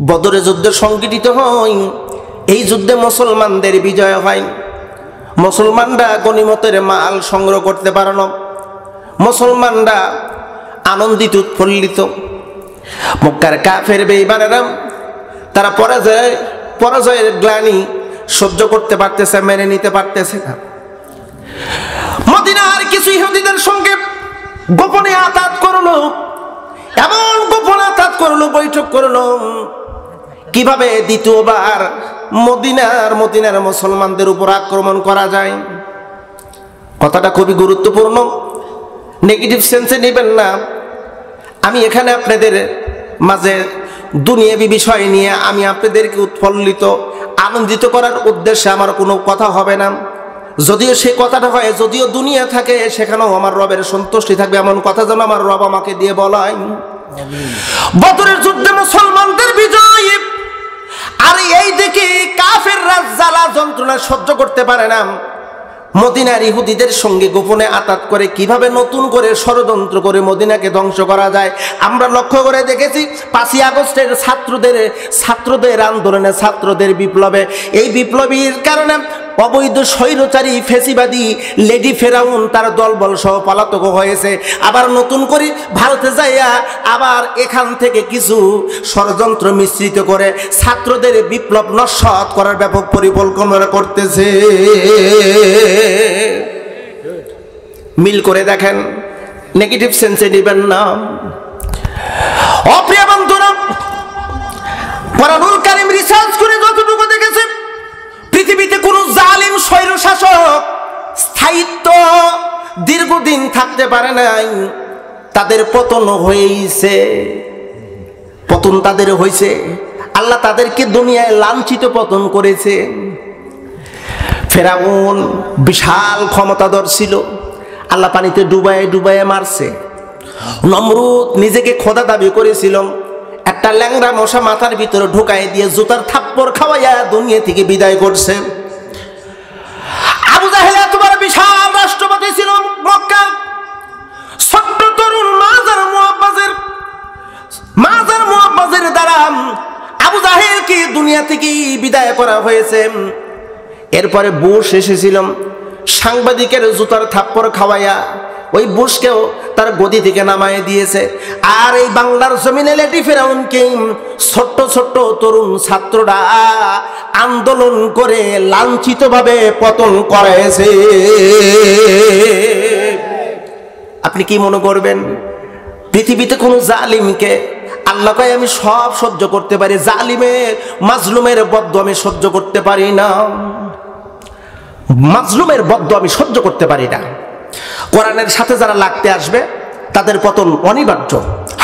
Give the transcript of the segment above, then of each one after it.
বদরে যুদ্ধ সংগঠিত হয়, এই যুদ্ধে মুসলমানদের বিজয় হয়। মুসলমানরা গনিমতের মাল সংগ্রহ করতে পারল, মুসলমানরা আনন্দিত উৎফুল্লিত। মক্কার কাফের বেঈমানেরা তারা পরাজয়ের গ্লানি সহ্য করতে পারতেছে, মেনে নিতে পারতেছে না। মদিনার কিছু ইহুদিদের সঙ্গে গোপনে আতাত করলো, এমন গোপন আতাত করলো, বৈঠক করলো কিভাবে দ্বিতীয়বার মদিনার মুসলমানদের উপর আক্রমণ করা যায়। কথাটা খুবই গুরুত্বপূর্ণ, নেগেটিভ সেন্সে নেবেন না। আমি এখানে আপনাদের মাঝে দুনিয়াবী বিষয় নিয়ে আমি আপনাদেরকে উৎফুল্লিত আনন্দিত করার উদ্দেশ্যে আমার কোনো কথা হবে না। যদিও সে কথাটা হয়, যদিও দুনিয়া থাকে সেখানেও আমার রবের সন্তুষ্টি থাকবে, এমন কথা যেন আমার রব আমাকে দিয়ে বলায়। বদরের যুদ্ধে মুসলমানদের বিজয়, আর এই দিকে কাফেররা জ্বালা যন্ত্রণা সহ্য করতে পারে না। মদিনার ইহুদিদের সঙ্গে গোপনে আতাত করে কিভাবে নতুন করে ষড়যন্ত্র করে মদিনাকে ধ্বংস করা যায়। আমরা লক্ষ্য করে দেখেছি 5ই আগস্টের ছাত্রদের আন্দোলনে, ছাত্রদের বিপ্লবে, এই বিপ্লবীর কারণে অবৈধ স্বৈরচারী ফেসিবাদী লেডি ফেরাউন তার দলবল সহ পলাতক হয়েছে। আবার নতুন করে ভারতে যাইয়া আবার এখান থেকে কিছু ষড়যন্ত্র মিশ্রিত করে ছাত্রদের বিপ্লব নস্যাৎ করার ব্যাপক পরিকল্পনা করতেছে। মিল করে দেখেন, নেগেটিভ সেন্সে নেবেন না। অপ্রিয় বন্ধুরা, কোরআনুল কারীম রিসার্চ করে যতটুকু দেখেছে, পৃথিবীতে কোন জালিম স্বৈর শাসক স্থায়িত্ব দীর্ঘদিন থাকতে পারে নাই। তাদের পতন হয়েছে, পতন তাদের হয়েছে। আল্লাহ তাদেরকে দুনিয়ায় লাঞ্ছিত পতন করেছে। ফেরাউন বিশাল ক্ষমতাধর ছিল, আল্লাহ পানিতে ডুবায়ে মারছে। নমরুদ নিজেকে খোদা দাবি করেছিল, একটা ল্যাংড়া মশা মাথার ভিতরে ঢুকাই দিয়ে জুতার থাপ্পড় খাওয়াইয়া দুনিয়া থেকে বিদায় করছে। আবু জাহেল এতবার বিশাল রাষ্ট্রপতি ছিল মক্কা। ছোট্ট তরুণ মাজার মুআব্বাজের দ্বারা আবু জাহেলকে দুনিয়া থেকে বিদায় করা হয়েছে। এরপরে বুশ এসেছিল, সাংবাদিকের জুতার থাপ্পড় খাওয়াইয়া ওই বুশকেও তার গদি থেকে নামায় দিয়েছে। আর এই বাংলার জমিনে লেডি ফেরাউনকে ছোট্ট ছোট্ট তরুণ ছাত্ররা আন্দোলন করে লাঞ্ছিতভাবে পতন করেছে। আপনি কি মনে করবেন পৃথিবীতে কোন জালিমকে আল্লাহ কয় আমি সব সহ্য করতে পারি, মাজলুমের বদ্দুয়া আমি সহ্য করতে পারি না, মাজলুমের বদ্দুয়া আমি সহ্য করতে পারি না। কোরআনের সাথে যারা লাগতে আসবে তাদের পতন অনিবার্য,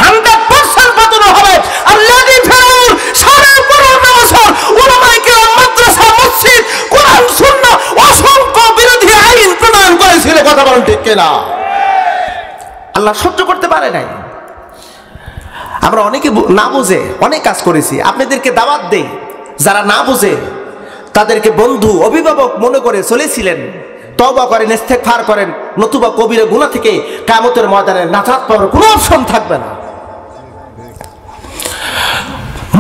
100% পতন হবে। আল্লাহ ফেরাউন সারা 15 বছর উলামায়ে কেরাম, মাদ্রাসা, মসজিদ, কোরআন, সুন্নাহ, অসংখ্য বিরোধী আইন প্রণয়ন করেছিল। কথা বলেন ঠিক কিনা? আল্লাহ সহ্য করতে পারে নাই। আমরা অনেকে না বুঝে অনেক কাজ করেছি। আপনাদেরকে দাওয়াত দেই, যারা না বুঝে তাদেরকে বন্ধু অভিভাবক মনে করে চলেছিলেন, তওবা করেন, ইস্তেগফার করেন, নতুবা কবিরা গুনাহ থেকে কিয়ামতের ময়দানে নাজাত পাওয়ার কোনো অপশন থাকবে না।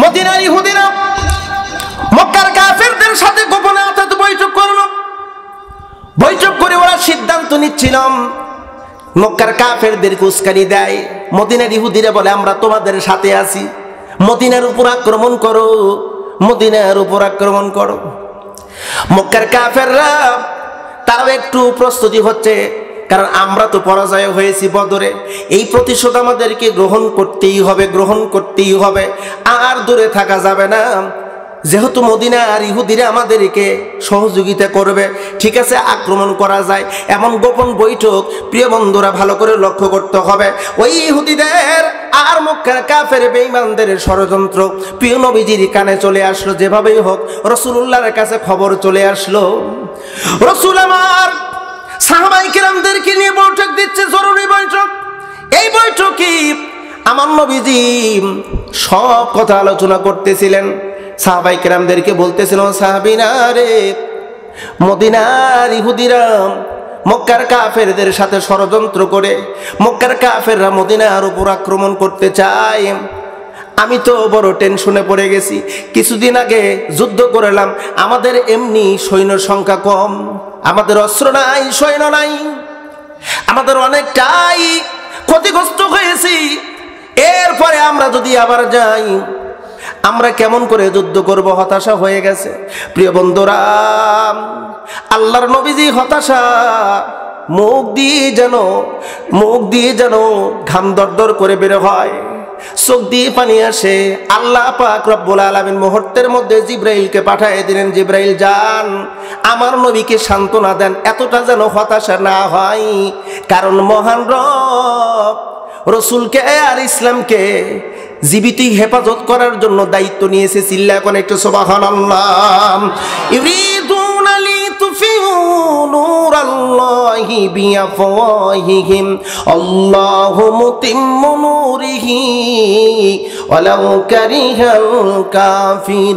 মদিনার ইহুদিরা মক্কার কাফেরদের সাথে গোপনে আতাত বৈঠক করল। বৈঠক করে ওরা সিদ্ধান্ত নিচ্ছিল, মক্কার কাফেরদেরকে উস্কানি দেয়। মদিনার ইহুদিরা বলে আমরা তোমাদের সাথে আছি, মদিনার উপর আক্রমণ করো, মদিনার উপর আক্রমণ করো। মক্কার কাফেররা তারাও একটু প্রস্তুতি হচ্ছে, কারণ আমরা তো পরাজয় হয়েছি বদরে, এই প্রতিশোধ আমাদেরকে গ্রহণ করতেই হবে, আর দূরে থাকা যাবে না। যেহেতু মদিনার ইহুদিরা আমাদেরকে সহযোগিতা করবে, ঠিক আছে আক্রমণ করা যায়। এমন গোপন বৈঠক প্রিয় বন্ধুরা ভালো করে লক্ষ্য করতে হবে। ওই ইহুদিদের আর মক্কার কাফের বেঈমানদের ষড়যন্ত্র প্রিয় নবীজির কানে চলে আসলো। যেভাবেই হোক রাসূলুল্লাহর কাছে খবর চলে আসলো। রাসূল আমার সাহাবায়ে কেরামদেরকে নিয়ে বৈঠক দিচ্ছে, জরুরি বৈঠক। এই বৈঠকে আমার নবীজি সব কথা আলোচনা করতেছিলেন। সাহাবায়ে কেরামদেরকে বলতেছিলেন, সাহাবীরা রে, মদিনার ইহুদিরা মক্কার কাফেরদের সাথে ষড়যন্ত্র করে মক্কার কাফেররা মদিনার উপর আক্রমণ করতে চায়। আমি তো বড় টেনশনে পড়ে গেছি। কিছুদিন আগে যুদ্ধ করলাম, আমাদের এমনি সৈন্য সংখ্যা কম, আমাদের অস্ত্র নাই, সৈন্য নাই, আমাদের অনেকটাই ক্ষতিগ্রস্ত হয়েছি। এরপরে আমরা যদি আবার যাই, আমরা কেমন করে যুদ্ধ করব? হতাশা হয়ে গেছে। প্রিয় বন্ধুরা, আল্লাহর নবীজি হতাশা, মুখ দিয়ে যেন ঘাম দরদর করে বের হয়, চোখ দিয়ে পানি আসে। আল্লাহ পাক রব্বুল আলামিন মুহূর্তের মধ্যে জিব্রাইলকে পাঠিয়ে দিলেন, জিব্রাইল যান, আমার নবীকে সান্ত্বনা দেন, এতটা যেন হতাশা না হয়। কারণ মহান রব রসুলকে আর ইসলামকে জীবিত হেফাজত করার জন্য দায়িত্ব নিয়েছে। চিল্লা এখন একটু সুবহানাল্লাহ। ইউরিদুনা লিতুফিউ নূরাল্লাহি বিআফওয়াহিহিম আল্লাহু মুতিম্মু নূরিহি ওয়ালাউ কারিহাল কাফিরুন।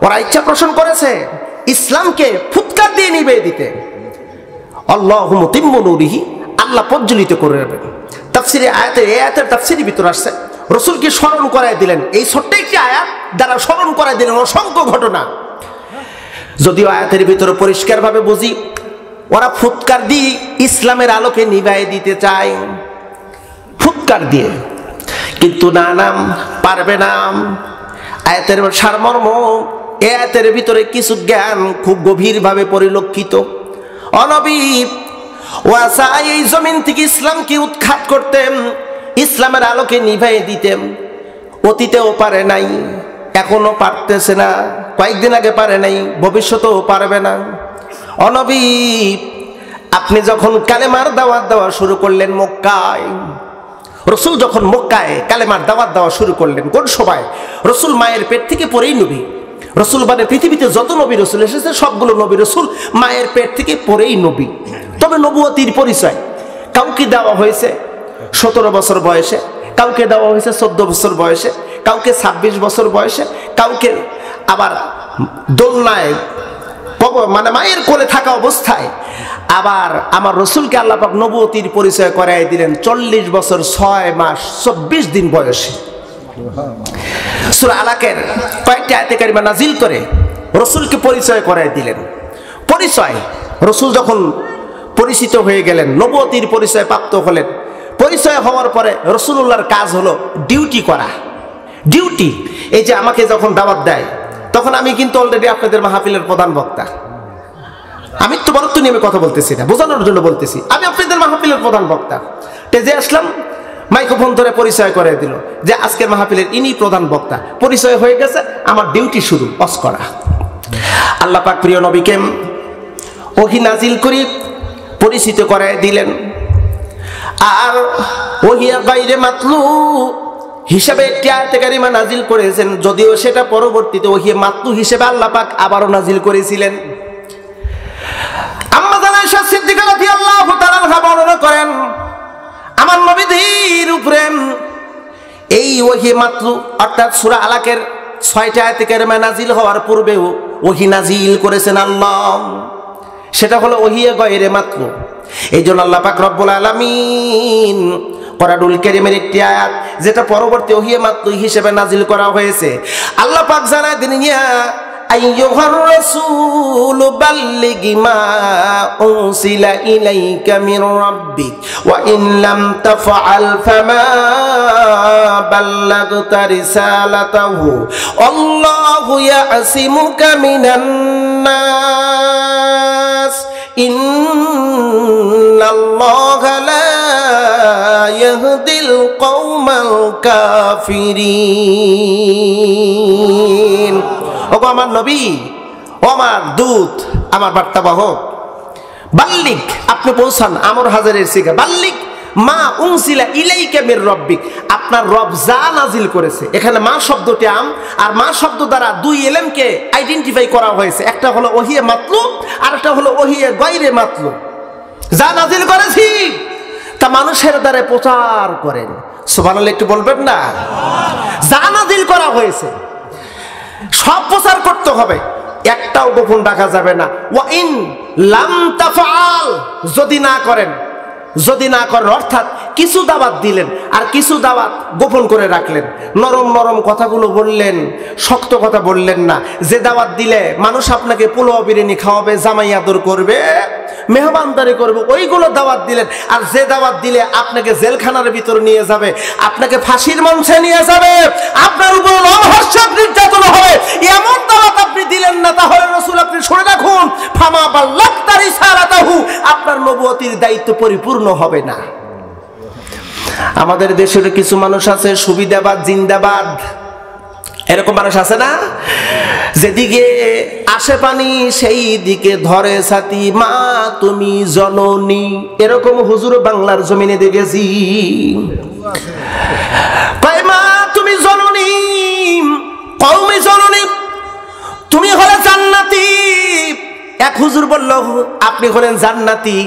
ওরা ইচ্ছা পোষণ করেছে ইসলামকে ফুৎকার দিয়ে নিভিয়ে দিতে। আল্লাহু মুতিম্মু নূরিহি, আল্লাহ প্রজ্বলিত করে দেবেন। তাফসিরে আয়াতের তাফসিরের ভিতর আসছে, রসুলকে স্মরণ করায় দিলেন। এই ছোট্ট একটি আয়াত দ্বারা স্মরণ করায় দিলেন অসংখ্য ঘটনা। যদিও আয়াতের ভিতরে পরিষ্কারভাবে বুঝি, ওরা ফুৎকার দিয়ে ইসলামের আলোকে নিভাইয়ে দিতে চায়, ফুৎকার দিয়ে, কিন্তু না, পারবে না। আয়াতের সারমর্ম, এই আয়াতের ভিতরে কিছু জ্ঞান খুব গভীরভাবে পরিলক্ষিত। অনবী ওয়াসা এই জমিন থেকে ইসলামকে উৎখাত করতেন, ইসলামের আলোকে নিভাইয়ে দিতেন। অতীতেও পারে নাই, এখনো পারতেছে না, কয়েকদিন আগে পারে নাই, ভবিষ্যতেও পারবে না। অনবী আপনি যখন কালেমার দাওয়াত দেওয়া শুরু করলেন মক্কায়, রসুল যখন মক্কায় কালেমার দাওয়াত দেওয়া শুরু করলেন, কোন সময়? রসুল মায়ের পেট থেকে পরেই নবী। রসুল মানে পৃথিবীতে যত নবী রসুল এসেছে সবগুলো নবী রসুল মায়ের পেট থেকে পরেই নবী। তবে নবুয়তির পরিচয় কাউকে দেওয়া হয়েছে 17 বছর বয়সে, কাউকে দেওয়া হয়েছে 14 বছর বয়সে, কাউকে 26 বছর বয়সে, কাউকে আবার দোলনায় মানে মায়ের কোলে থাকা অবস্থায়। আবার আমার রসুলকে আল্লাহ পাক নবুয়তির পরিচয় করাই দিলেন 40 বছর 6 মাস 24 দিন বয়সে। সূরা আলাকের কয়েকটি আয়াতে কারিমা নাজিল করে রসুলকে পরিচয় করাই দিলেন। পরিচয়, রসুল যখন পরিচিত হয়ে গেলেন, নবুয়তির পরিচয় প্রাপ্ত হলেন, পরিচয় হওয়ার পরে রসুলুল্লাহর কাজ হলো ডিউটি করা। ডিউটি, এই যে আমাকে যখন দাওয়াত দেয়, তখন আমি কিন্তু অলরেডি আপনাদের মাহফিলের প্রধান বক্তা। আমি তো বরত্ব নিয়ে কথা বলতেছি না, বোঝানোর জন্য বলতেছি, আমি আপনাদের মাহফিলের প্রধান বক্তা। টেজে আসলাম, মাইক্রোফোন ধরে পরিচয় করে দিল যে আজকের মাহফিলের ইনি প্রধান বক্তা। পরিচয় হয়ে গেছে, আমার ডিউটি শুরু অস করা। আল্লাহ পাক প্রিয় নবীকে ওহী নাজিল করে পরিচিত করায় দিলেন। আর ওহী গায়রে মাতলু হিসাবে একটি আয়াতে কারিমা নাজিল করেছেন, যদিও সেটা পরবর্তীতে ওহী মাতলু হিসেবে আল্লাহ পাক আবারও নাজিল করেছিলেন। আম্মা জানা আয়েশা সিদ্দিকা রাদিয়াল্লাহু তাআলা বর্ণনা করেন, আমার নবীর উপরে এই ওহী মাতলু অর্থাৎ সূরা আলাকের 6টা আয়াতে কারিমা নাজিল হওয়ার পূর্বেও ওহী নাজিল করেছেন আল্লাহ। সেটা হলো ওহী গায়রে মাতলু। এই জন্য আল্লাহ পাক রব্বুল আলামিন কোরআনুল কারীমের একটি আয়াত যেটা পরবর্তী ওহী মাতলু হিসেবে নাজিল করা হয়েছে, আল্লাহ পাক জানায় দিন, ইয়া আইয়ুহার রাসূল বাল্লিগ মা উনসিলা ইলাইকা মির রাব্বিক ওয়া ইন লাম তাফআল ফামা বাল্লাগতা রিসালাতাহু আল্লাহু ইয়াসিমুকা মিনান নাস ইন্নাল্লাহা লা ইয়াহদিল কওমাল কাফিরিন। ওগো আমার নবী, ও আমার দূত, আমার বার্তাবাহক, বাল্লিগ, আপনি পৌঁছান, আমর হাজারের সিগা, বাল্লিগ মা উনসিলা ইলাইকা মির রাব্বিক, আপনার রব যা নাজিল করেছে। এখানে মা শব্দটি আম, আর মা শব্দ দ্বারা দুই এলেমকে আইডেন্টিফাই করা হয়েছে, একটা হলো ওহী মাতলু আর একটা হলো ওহী গায়রে মাতলু। যা নাজিল করেছি তা মানুষের দ্বারা প্রচার করেন। সুবহানাল্লাহ একটু বলবেন না? যা নাজিল করা হয়েছে সব প্রচার করতে হবে, একটাও গোপন রাখা যাবে না। ওয়া ইন লাম তাফআল, যদি না করেন অর্থাৎ কিছু দাওয়াত দিলেন আর কিছু দাওয়াত গোপন করে রাখলেন। নরম নরম কথাগুলো বললেন, শক্ত কথা বললেন না। যে দাওয়াত দিলে মানুষ আপনাকে পোলাও বিরিয়ানি খাওয়াবে, জামাই আদর করবে, মেহমানদারি করবে, ওইগুলো দাওয়াত দিলেন। আর যে দাওয়াত দিলে আপনাকে জেলখানার ভিতরে নিয়ে যাবে, আপনাকে ফাঁসির মঞ্চে নিয়ে যাবে, আপনার উপর রহস্যক নির্যাতন হবে, এমন দাওয়াত আপনি দিলেন না, তাহলে রাসূল আপনি শুনে রাখুন, ফামা বাল্লাগতা রিসালাতাহু, আপনার নবুয়তির দায়িত্ব পরিপূর্ণ হবে না। আমাদের দেশের কিছু মানুষ আছে সুবিধাবাদ, জিন্দাবাদ, এরকম মানুষ আছে না? যেদিকে আসে পানি সেই দিকে ধরে ছাতি, মা তুমি জননী, এরকম হুজুর বাংলার জমিনে দেখেছি। মা তুমি জননী, কওমি জননী, তুমি হলে জান্নাতি। এক হুজুর বলল আপনি হলেন জান্নাতি,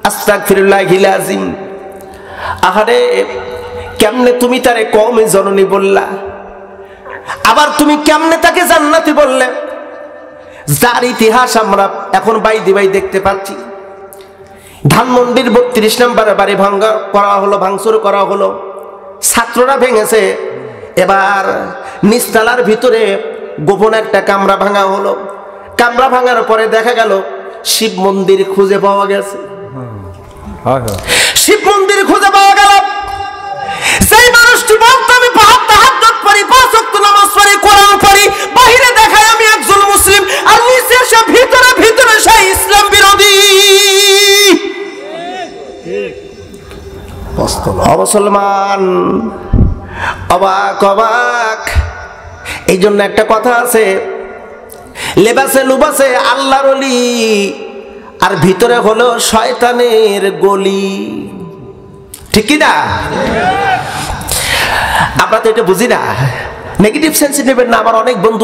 আস্তাগফিরুল্লাহিল আযীম। আহারে কেমনে তুমি তারে কওমি জননী বললা, আবার তুমি কেমনে তাকে জান্নাতি বললে? যার ইতিহাস আমরা এখন বাইদি বাই দেখতে পাচ্ছি। ধানমন্ডির 32 নম্বরে বাড়ি ভাঙা করা হলো, ভাঙচুর করা হলো, ছাত্ররা ভেঙেছে। এবার নিচতলার ভিতরে গোপন একটা কামরা ভাঙা হলো। কামরা ভাঙার পরে দেখা গেল শিব মন্দির খুঁজে পাওয়া গেছে। শিব মন্দির খুঁজে পাওয়া গেল। সেই মানুষটি বলতো আমি তাহাজ্জুদ পড়ি, 5 ওয়াক্ত নামাজ পড়ি, কোরআন পড়ি, বাহিরে দেখায় আমি একজন মুসলিম, আর নিচে সে ভিতরে ভিতরে সে ইসলাম বিরোধী। মুসলমান অবাক অবাক। এই জন্য একটা কথা আছে, লেবাসে লুবাসে আল্লাহর ওলি, আর ভিতরে হলো শয়তানের গলি। ঠিক কি না? আমরা তো এটা বুঝি না। নেগেটিভ সেন্স নেবেন না। আমার অনেক বন্ধু